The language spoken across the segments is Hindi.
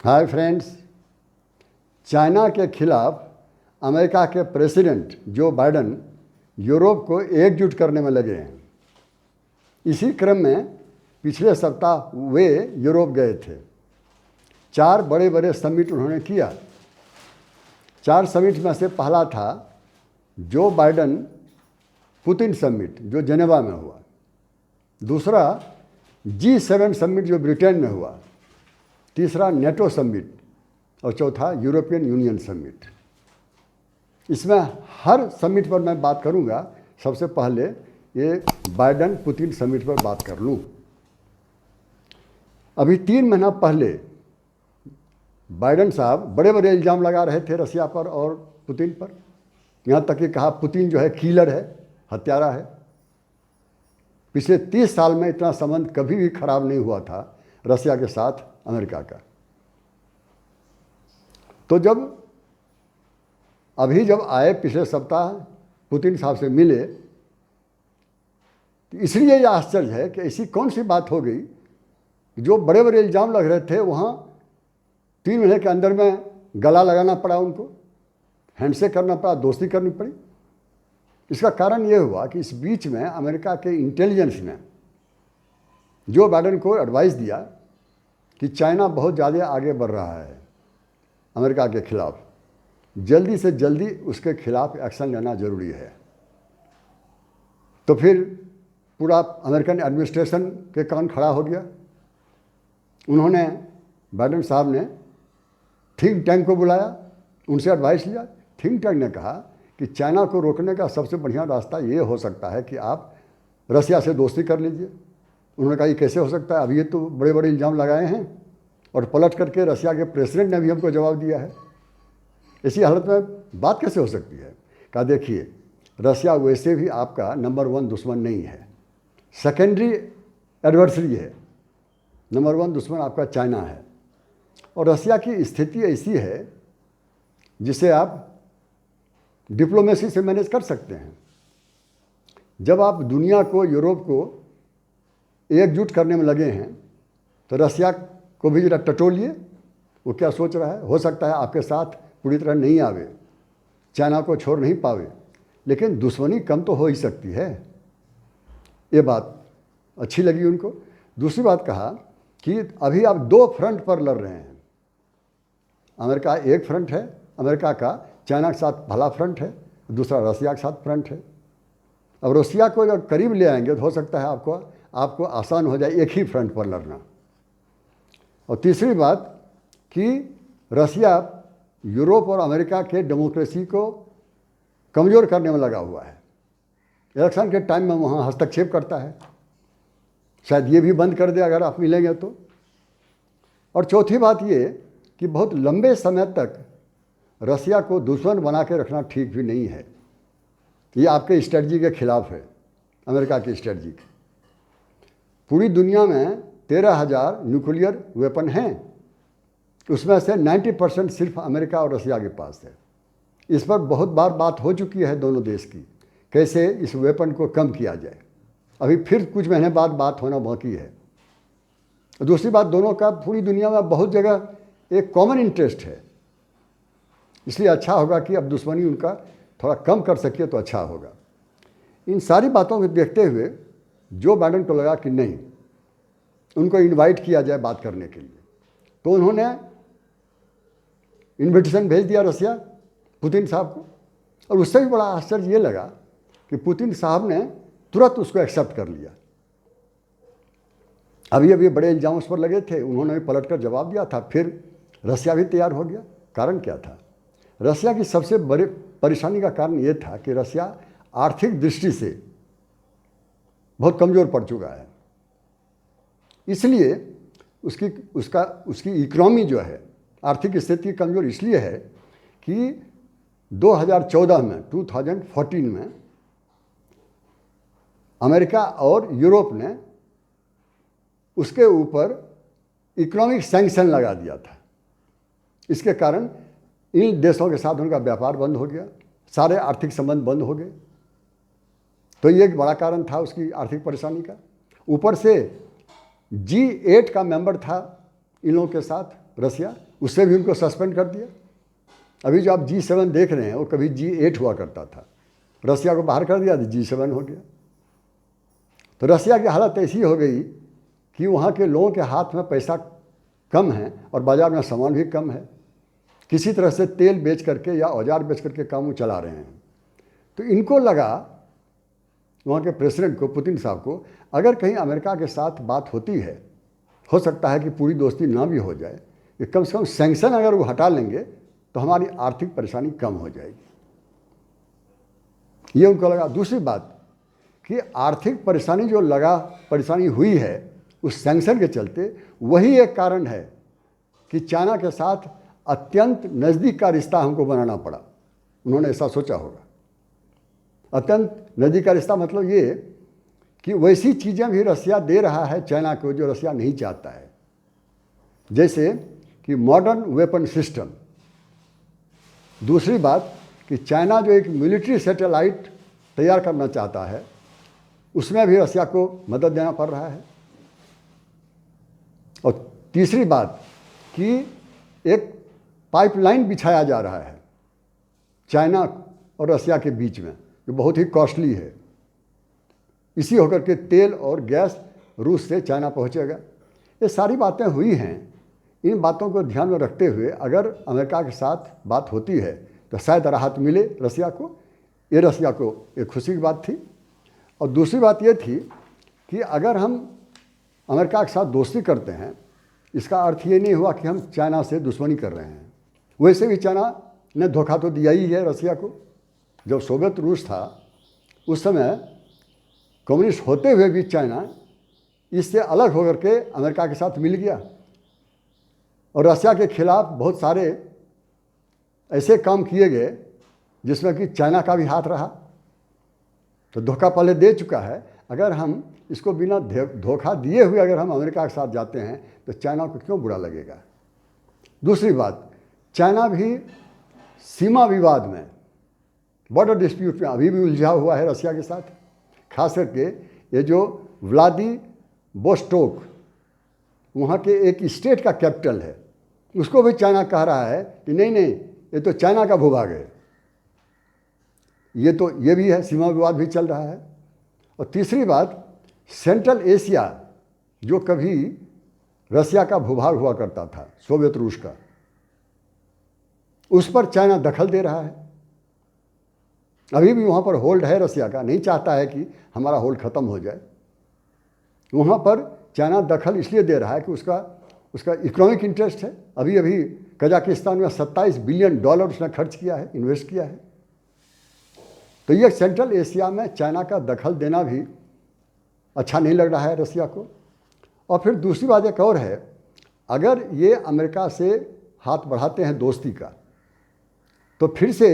हाय फ्रेंड्स, चाइना के खिलाफ अमेरिका के प्रेसिडेंट जो बाइडन यूरोप को एकजुट करने में लगे हैं। इसी क्रम में पिछले सप्ताह वे यूरोप गए थे। 4 बड़े बड़े समिट उन्होंने किया। 4 समिट में से पहला था जो बाइडन पुतिन समिट जो जेनेवा में हुआ, दूसरा G7 समिट जो ब्रिटेन में हुआ, तीसरा नेटो समिट और चौथा यूरोपियन यूनियन समिट। इसमें हर समिट पर मैं बात करूंगा। सबसे पहले ये बाइडन पुतिन समिट पर बात कर लूं। अभी 3 महीना पहले बाइडन साहब बड़े बड़े इल्ज़ाम लगा रहे थे रसिया पर और पुतिन पर। यहाँ तक कि कहा पुतिन जो है किलर है, हत्यारा है। पिछले 30 साल में इतना संबंध कभी भी खराब नहीं हुआ था रसिया के साथ अमेरिका का। तो जब आए पिछले सप्ताह पुतिन साहब से मिले, तो इसलिए यह आश्चर्य है कि ऐसी कौन सी बात हो गई जो बड़े बड़े इल्ज़ाम लग रहे थे वहाँ 3 महीने के अंदर में गला लगाना पड़ा, उनको हैंडशेक करना पड़ा, दोस्ती करनी पड़ी। इसका कारण ये हुआ कि इस बीच में अमेरिका के इंटेलिजेंस ने जो बाइडन को एडवाइस दिया कि चाइना बहुत ज़्यादा आगे बढ़ रहा है अमेरिका के खिलाफ, जल्दी से जल्दी उसके खिलाफ एक्शन लेना जरूरी है। तो फिर पूरा अमेरिकन एडमिनिस्ट्रेशन के कान खड़ा हो गया। उन्होंने बाइडन साहब ने थिंक टैंक को बुलाया, उनसे एडवाइस लिया। थिंक टैंक ने कहा कि चाइना को रोकने का सबसे बढ़िया रास्ता ये हो सकता है कि आप रसिया से दोस्ती कर लीजिए। उन्होंने कहा ये कैसे हो सकता है, अभी ये तो बड़े बड़े इल्ज़ाम लगाए हैं और पलट करके रसिया के प्रेसिडेंट ने भी हमको जवाब दिया है। इसी हालत में बात कैसे हो सकती है? कहा देखिए, रसिया वैसे भी आपका नंबर 1 दुश्मन नहीं है, सेकेंडरी एडवर्सरी है। नंबर 1 दुश्मन आपका चाइना है और रसिया की स्थिति ऐसी है जिसे आप डिप्लोमेसी से मैनेज कर सकते हैं। जब आप दुनिया को, यूरोप को एकजुट करने में लगे हैं तो रसिया को भी जरा टटोलिए, वो क्या सोच रहा है। हो सकता है आपके साथ पूरी तरह नहीं आवे, चाइना को छोड़ नहीं पावे, लेकिन दुश्मनी कम तो हो ही सकती है। ये बात अच्छी लगी उनको। दूसरी बात कहा कि अभी आप 2 फ्रंट पर लड़ रहे हैं। अमेरिका एक फ्रंट है, अमेरिका का चाइना के साथ पहला फ्रंट है, दूसरा रसिया के साथ फ्रंट है। अब रसिया को अगर करीब ले आएंगे तो हो सकता है आपको आसान हो जाए एक ही फ्रंट पर लड़ना। और तीसरी बात कि रसिया यूरोप और अमेरिका के डेमोक्रेसी को कमज़ोर करने में लगा हुआ है। इलेक्शन के टाइम में वहाँ हस्तक्षेप करता है, शायद ये भी बंद कर दे अगर आप मिलेंगे तो। और चौथी बात ये कि बहुत लंबे समय तक रसिया को दुश्मन बना के रखना ठीक भी नहीं है। ये आपके स्ट्रेटजी के खिलाफ है, अमेरिका की स्ट्रेटजी की। पूरी दुनिया में 13,000 न्यूक्लियर वेपन हैं, उसमें से 90% सिर्फ अमेरिका और रसिया के पास है। इस पर बहुत बार बात हो चुकी है दोनों देश की, कैसे इस वेपन को कम किया जाए। अभी फिर कुछ महीने बाद बात होना बाकी है। दूसरी बात, दोनों का पूरी दुनिया में बहुत जगह एक कॉमन इंटरेस्ट है, इसलिए अच्छा होगा कि अब दुश्मनी उनका थोड़ा कम कर सकिए तो अच्छा होगा। इन सारी बातों को देखते हुए जो बाइडन को लगा कि नहीं, उनको इनवाइट किया जाए बात करने के लिए, तो उन्होंने इनविटेशन भेज दिया रसिया पुतिन साहब को। और उससे भी बड़ा आश्चर्य ये लगा कि पुतिन साहब ने तुरंत उसको एक्सेप्ट कर लिया। अभी बड़े इल्ज़ाम उस पर लगे थे, उन्होंने भी पलटकर जवाब दिया था। फिर रसिया भी तैयार हो गया। कारण क्या था? रसिया की सबसे बड़ी परेशानी का कारण ये था कि रसिया आर्थिक दृष्टि से बहुत कमज़ोर पड़ चुका है। इसलिए उसकी इकोनॉमी जो है, आर्थिक स्थिति कमज़ोर इसलिए है कि 2014 में अमेरिका और यूरोप ने उसके ऊपर इकोनॉमिक सैंक्शन लगा दिया था। इसके कारण इन देशों के साथ उनका व्यापार बंद हो गया, सारे आर्थिक संबंध बंद हो गए। तो ये एक बड़ा कारण था उसकी आर्थिक परेशानी का। ऊपर से G8 का मेंबर था इन लोगों के साथ रसिया, उससे भी उनको सस्पेंड कर दिया। अभी जो आप G7 देख रहे हैं वो कभी G8 हुआ करता था, रसिया को बाहर कर दिया तो G7 हो गया। तो रसिया की हालत ऐसी हो गई कि वहाँ के लोगों के हाथ में पैसा कम है और बाज़ार में सामान भी कम है, किसी तरह से तेल बेच करके या औजार बेच करके काम चला रहे हैं। तो इनको लगा, वहाँ के प्रेसिडेंट को, पुतिन साहब को, अगर कहीं अमेरिका के साथ बात होती है, हो सकता है कि पूरी दोस्ती ना भी हो जाए, कि कम से कम सैंक्शन अगर वो हटा लेंगे तो हमारी आर्थिक परेशानी कम हो जाएगी, ये उनको लगा। दूसरी बात कि आर्थिक परेशानी हुई है उस सैंक्शन के चलते, वही एक कारण है कि चाइना के साथ अत्यंत नज़दीक का रिश्ता हमको बनाना पड़ा। उन्होंने ऐसा सोचा होगा। अत्यंत नज़दीक का रिश्ता मतलब ये कि वैसी चीज़ें भी रसिया दे रहा है चाइना को जो रसिया नहीं चाहता है, जैसे कि मॉडर्न वेपन सिस्टम। दूसरी बात कि चाइना जो एक मिलिट्री सैटेलाइट तैयार करना चाहता है, उसमें भी रसिया को मदद देना पड़ रहा है। और तीसरी बात कि एक पाइपलाइन बिछाया जा रहा है चाइना और रसिया के बीच में, जो बहुत ही कॉस्टली है। इसी होकर के तेल और गैस रूस से चाइना पहुंचेगा। ये सारी बातें हुई हैं। इन बातों को ध्यान में रखते हुए अगर अमेरिका के साथ बात होती है तो शायद राहत मिले रसिया को। ये रसिया को एक खुशी की बात थी। और दूसरी बात ये थी कि अगर हम अमेरिका के साथ दोस्ती करते हैं, इसका अर्थ ये नहीं हुआ कि हम चाइना से दुश्मनी कर रहे हैं। वैसे भी चाइना ने धोखा तो दिया ही है रसिया को। जब सोवियत रूस था उस समय कम्युनिस्ट होते हुए भी चाइना इससे अलग होकर के अमेरिका के साथ मिल गया और रसिया के खिलाफ बहुत सारे ऐसे काम किए गए जिसमें कि चाइना का भी हाथ रहा। तो धोखा पहले दे चुका है। अगर हम इसको बिना धोखा दिए हुए अगर हम अमेरिका के साथ जाते हैं तो चाइना को क्यों बुरा लगेगा। दूसरी बात, चाइना भी सीमा विवाद में, बॉर्डर डिस्प्यूट में अभी भी उलझा हुआ है रसिया के साथ। खास करके ये जो व्लादिवोस्टोक वहाँ के एक स्टेट का कैपिटल है, उसको भी चाइना कह रहा है कि नहीं नहीं, ये तो चाइना का भूभाग है। ये भी है, सीमा विवाद भी चल रहा है। और तीसरी बात, सेंट्रल एशिया जो कभी रसिया का भूभाग हुआ करता था, सोवियत रूस का, उस पर चाइना दखल दे रहा है। अभी भी वहाँ पर होल्ड है रसिया का, नहीं चाहता है कि हमारा होल्ड ख़त्म हो जाए। वहाँ पर चाइना दखल इसलिए दे रहा है कि उसका इकोनॉमिक इंटरेस्ट है। अभी कजाकिस्तान में $27 बिलियन उसने खर्च किया है, इन्वेस्ट किया है। तो ये सेंट्रल एशिया में चाइना का दखल देना भी अच्छा नहीं लग रहा है रसिया को। और फिर दूसरी बात एक और है, अगर ये अमेरिका से हाथ बढ़ाते हैं दोस्ती का, तो फिर से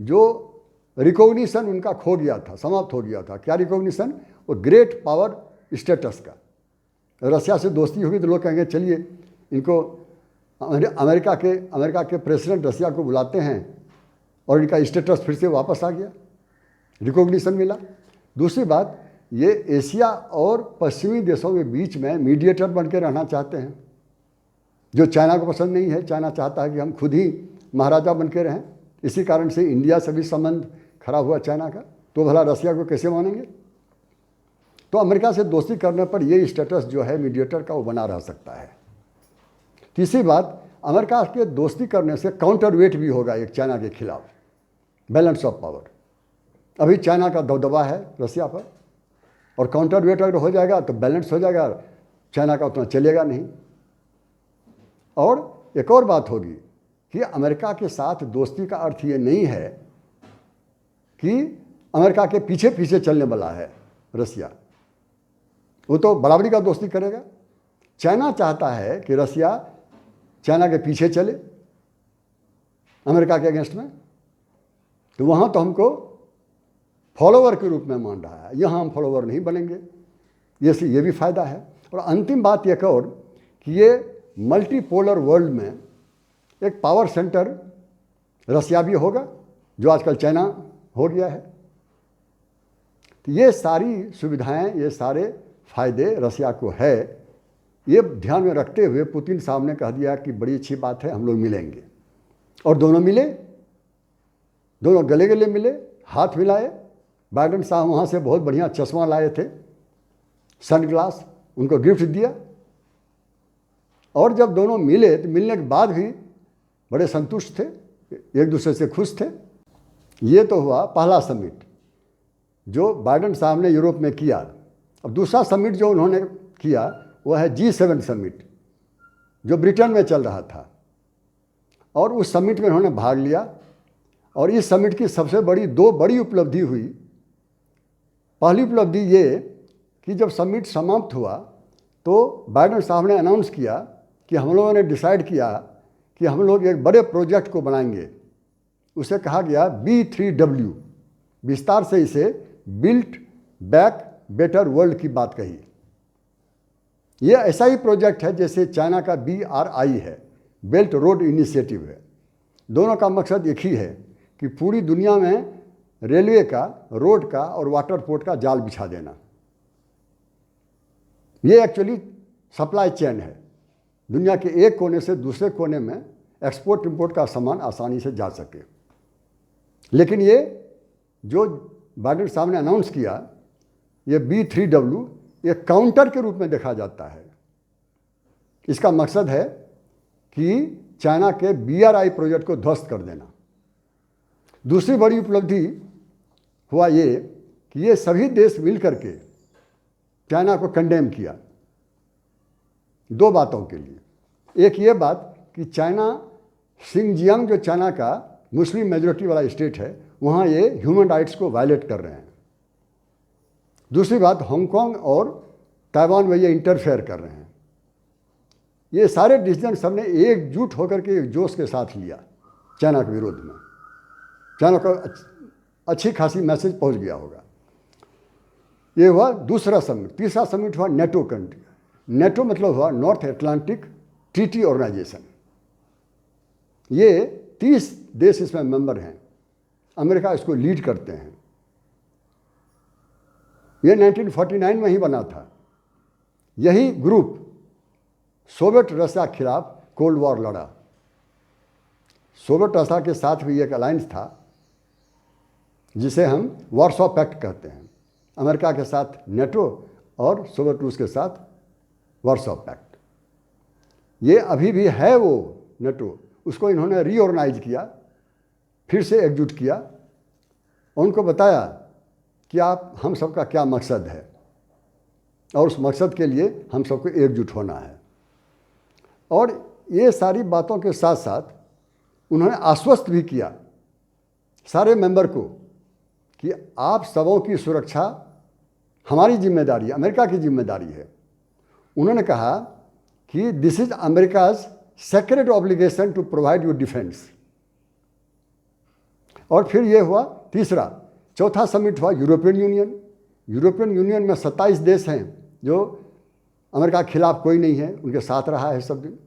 जो रिकॉग्निशन उनका खो गया था, समाप्त हो गया था। क्या रिकॉग्निशन? वो ग्रेट पावर स्टेटस का। रसिया से दोस्ती होगी तो लोग कहेंगे चलिए इनको अमेरिका के प्रेसिडेंट रसिया को बुलाते हैं और इनका स्टेटस फिर से वापस आ गया, रिकॉग्निशन मिला। दूसरी बात, ये एशिया और पश्चिमी देशों के बीच में मीडिएटर बन के रहना चाहते हैं, जो चाइना को पसंद नहीं है। चाइना चाहता है कि हम खुद ही महाराजा बन के रहें। इसी कारण से इंडिया से भी संबंध खराब हुआ चाइना का, तो भला रसिया को कैसे मानेंगे। तो अमेरिका से दोस्ती करने पर ये स्टेटस जो है मीडिएटर का, वो बना रह सकता है। तीसरी बात, अमेरिका के दोस्ती करने से काउंटर वेट भी होगा एक चाइना के खिलाफ, बैलेंस ऑफ पावर। अभी चाइना का दबदबा है रसिया पर, और काउंटर वेट अगर हो जाएगा तो बैलेंस हो जाएगा, चाइना का उतना चलेगा नहीं। और एक और बात होगी कि अमेरिका के साथ दोस्ती का अर्थ ये नहीं है कि अमेरिका के पीछे पीछे चलने वाला है रसिया। वो तो बराबरी का दोस्ती करेगा। चाइना चाहता है कि रसिया चाइना के पीछे चले अमेरिका के अगेंस्ट में, तो वहाँ तो हमको फॉलोवर के रूप में मान रहा है, यहाँ हम फॉलोवर नहीं बनेंगे। ये भी फ़ायदा है। और अंतिम बात एक और कि ये मल्टीपोलर वर्ल्ड में एक पावर सेंटर रसिया भी होगा, जो आजकल चाइना हो गया है। तो ये सारी सुविधाएं, ये सारे फायदे रसिया को है। ये ध्यान में रखते हुए पुतिन साहब ने कह दिया कि बड़ी अच्छी बात है, हम लोग मिलेंगे। और दोनों मिले, दोनों गले गले मिले, हाथ मिलाए। बाइडेन साहब वहाँ से बहुत बढ़िया चश्मा लाए थे, सनग्लास, उनको गिफ्ट दिया। और जब दोनों मिले तो मिलने के बाद भी बड़े संतुष्ट थे, एक दूसरे से खुश थे। ये तो हुआ पहला समिट जो बाइडेन साहब ने यूरोप में किया। अब दूसरा समिट जो उन्होंने किया वह है G7 समिट, जो ब्रिटेन में चल रहा था। और उस समिट में उन्होंने भाग लिया। और इस समिट की सबसे बड़ी दो बड़ी उपलब्धि हुई। पहली उपलब्धि ये कि जब समिट समाप्त हुआ तो बाइडेन साहब ने अनाउंस किया कि हम लोगों ने डिसाइड किया कि हम लोग एक बड़े प्रोजेक्ट को बनाएंगे। उसे कहा गया B3W, विस्तार से इसे बिल्ट बैक बेटर वर्ल्ड की बात कही। यह ऐसा ही प्रोजेक्ट है जैसे चाइना का BRI है, बेल्ट रोड इनिशिएटिव है। दोनों का मकसद एक ही है कि पूरी दुनिया में रेलवे का, रोड का और वाटर पोर्ट का जाल बिछा देना। ये एक्चुअली सप्लाई चेन है, दुनिया के एक कोने से दूसरे कोने में एक्सपोर्ट इंपोर्ट का सामान आसानी से जा सके। लेकिन ये जो बाइडेन साहब ने अनाउंस किया, ये B3W एक काउंटर के रूप में देखा जाता है। इसका मकसद है कि चाइना के BRI प्रोजेक्ट को ध्वस्त कर देना। दूसरी बड़ी उपलब्धि हुआ ये कि ये सभी देश मिलकर के चाइना को कंडेम किया दो बातों के लिए। एक ये बात कि चाइना, सिंगजियांग जो चाइना का मुस्लिम मेजोरिटी वाला स्टेट है, वहाँ ये ह्यूमन राइट्स को वायलेट कर रहे हैं। दूसरी बात, हांगकांग और ताइवान में ये इंटरफेयर कर रहे हैं। ये सारे डिसीजन सबने एकजुट होकर के एक जोश के साथ लिया चाइना के विरोध में। चाइना को अच्छी खासी मैसेज पहुंच गया होगा। ये हुआ दूसरा समिट। तीसरा समिट हुआ नेटो कंट्री। नेटो मतलब हुआ नॉर्थ अटलांटिक ट्रीटी ऑर्गेनाइजेशन। ये 30 देश इसमें मेंबर हैं। अमेरिका इसको लीड करते हैं। ये 1949 में ही बना था। यही ग्रुप सोवियत रशिया के खिलाफ कोल्ड वॉर लड़ा। सोवियत रशिया के साथ भी एक अलायंस था जिसे हम वार्सो पैक्ट कहते हैं। अमेरिका के साथ नेटो और सोवियत रूस के साथ वार्सो पैक्ट। ये अभी भी है वो नेटो। उसको इन्होंने रीऑर्गेनाइज किया, फिर से एकजुट किया और उनको बताया कि आप हम सबका क्या मकसद है और उस मकसद के लिए हम सबको एकजुट होना है। और ये सारी बातों के साथ साथ उन्होंने आश्वस्त भी किया सारे मेंबर को कि आप सबों की सुरक्षा हमारी जिम्मेदारी है, अमेरिका की जिम्मेदारी है। उन्होंने कहा कि this is America's sacred obligation to provide you defence. और फिर ये हुआ तीसरा। चौथा समिट हुआ यूरोपियन यूनियन। यूरोपियन यूनियन में 27 देश हैं जो अमेरिका के खिलाफ कोई नहीं है, उनके साथ रहा है सब दिन।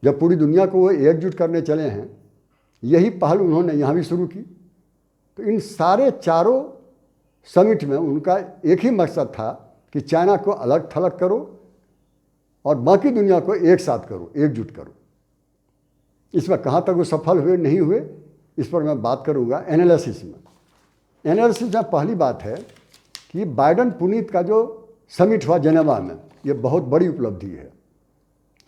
जब पूरी दुनिया को वो एकजुट करने चले हैं, यही पहल उन्होंने यहाँ भी शुरू की। तो इन सारे चारों समिट में उनका एक ही मकसद था कि चाइना को अलग थलग करो और बाकी दुनिया को एक साथ करो, एकजुट करो। इसमें कहाँ तक वो सफल हुए नहीं हुए, इस पर मैं बात करूँगा एनालिसिस में। एनालिसिस में पहली बात है कि बाइडेन पुनीत का जो समिट हुआ जेनेवा में, ये बहुत बड़ी उपलब्धि है।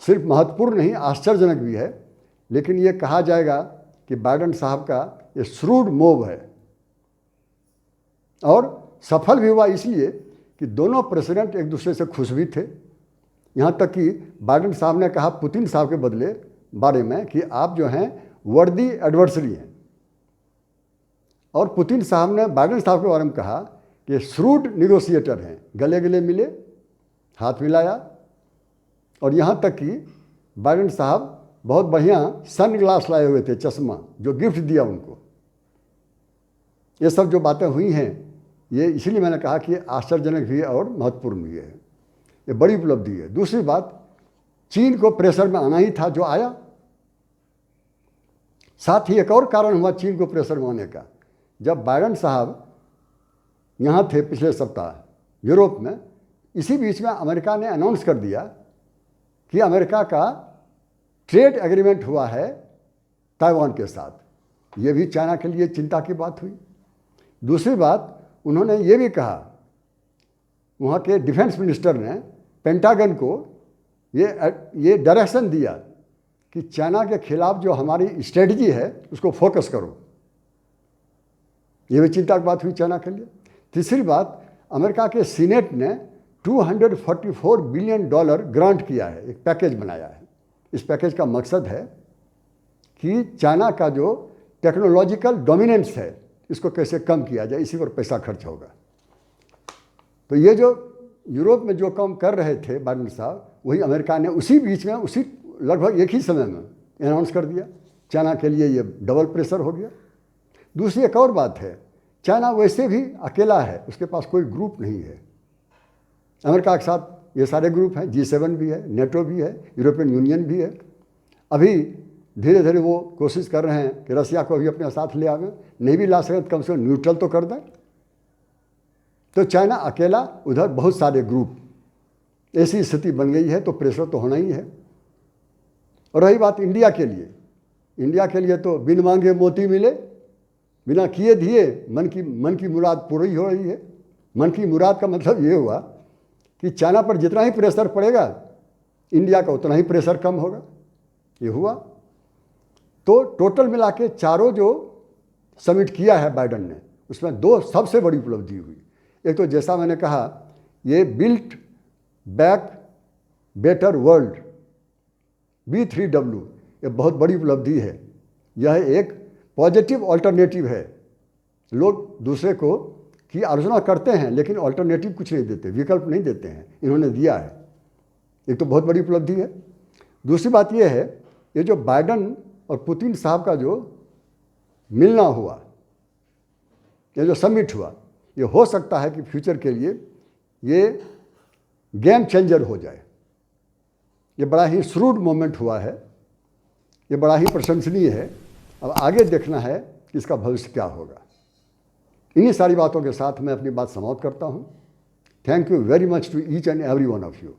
सिर्फ महत्वपूर्ण नहीं, आश्चर्यजनक भी है। लेकिन ये कहा जाएगा कि बाइडेन साहब का ये श्रूड मूव है और सफल भी हुआ इसलिए कि दोनों प्रेसिडेंट एक दूसरे से खुश भी थे। यहाँ तक कि बाइडेन साहब ने कहा पुतिन साहब के बदले बारे में कि आप जो हैं वर्दी एडवर्सरी हैं, और पुतिन साहब ने बाइडेन साहब के बारे में कहा कि श्रूड निगोशिएटर हैं। गले गले मिले, हाथ मिलाया। और यहाँ तक कि बाइडेन साहब बहुत बढ़िया सन ग्लास लाए हुए थे, चश्मा, जो गिफ्ट दिया उनको। ये सब जो बातें हुई हैं, ये इसलिए मैंने कहा कि आश्चर्यजनक भी है और महत्वपूर्ण भी है। ये बड़ी उपलब्धि है। दूसरी बात, चीन को प्रेशर में आना ही था जो आया। साथ ही एक और कारण हुआ चीन को प्रेशर में आने का। जब बाइडेन साहब यहाँ थे पिछले सप्ताह यूरोप में, इसी बीच में अमेरिका ने अनाउंस कर दिया कि अमेरिका का ट्रेड एग्रीमेंट हुआ है ताइवान के साथ, ये भी चाइना के लिए चिंता की बात हुई। दूसरी बात, उन्होंने ये भी कहा, वहाँ के डिफेंस मिनिस्टर ने पेंटागन को ये डायरेक्शन दिया कि चाइना के खिलाफ जो हमारी स्ट्रेटजी है उसको फोकस करो। ये भी चिंता की बात हुई चाइना के लिए। तीसरी बात, अमेरिका के सीनेट ने $244 बिलियन ग्रांट किया है, एक पैकेज बनाया है। इस पैकेज का मकसद है कि चाइना का जो टेक्नोलॉजिकल डोमिनेंस है इसको कैसे कम किया जाए, इसी पर पैसा खर्च होगा। तो ये जो यूरोप में जो काम कर रहे थे बाइडेन साहब, वही अमेरिका ने उसी बीच में, उसी लगभग एक ही समय में अनाउंस कर दिया। चाइना के लिए ये डबल प्रेशर हो गया। दूसरी एक और बात है, चाइना वैसे भी अकेला है, उसके पास कोई ग्रुप नहीं है। अमेरिका के साथ ये सारे ग्रुप हैं, G7 भी है, नेटो भी है, यूरोपियन यूनियन भी है। अभी धीरे धीरे वो कोशिश कर रहे हैं कि रसिया को भी अपने साथ ले आवें, नहीं भी ला सकें कम से कम न्यूट्रल तो कर दें। तो चाइना अकेला, उधर बहुत सारे ग्रुप, ऐसी स्थिति बन गई है, तो प्रेशर तो होना ही है। और रही बात इंडिया के लिए, इंडिया के लिए तो बिन मांगे मोती मिले, बिना किए दिए मन की मुराद पूरी हो रही है। मन की मुराद का मतलब ये हुआ कि चाइना पर जितना ही प्रेशर पड़ेगा, इंडिया का उतना ही प्रेशर कम होगा। ये हुआ। तो टोटल मिला के चारों जो समिट किया है बाइडेन ने, उसमें दो सबसे बड़ी उपलब्धि हुई। एक तो जैसा मैंने कहा, ये built back better world B3W, ये बहुत बड़ी उपलब्धि है। यह एक पॉजिटिव ऑल्टरनेटिव है। लोग दूसरे को की आलोचना करते हैं लेकिन ऑल्टरनेटिव कुछ नहीं देते, विकल्प नहीं देते हैं, इन्होंने दिया है। एक तो बहुत बड़ी उपलब्धि है। दूसरी बात यह है, ये जो बाइडेन और पुतिन साहब का जो मिलना हुआ, ये जो समिट हुआ, ये हो सकता है कि फ्यूचर के लिए ये गेम चेंजर हो जाए। ये बड़ा ही श्रूड मोमेंट हुआ है, ये बड़ा ही प्रशंसनीय है। अब आगे देखना है कि इसका भविष्य क्या होगा। इन्हीं सारी बातों के साथ मैं अपनी बात समाप्त करता हूँ। Thank you very much to each and every one of you.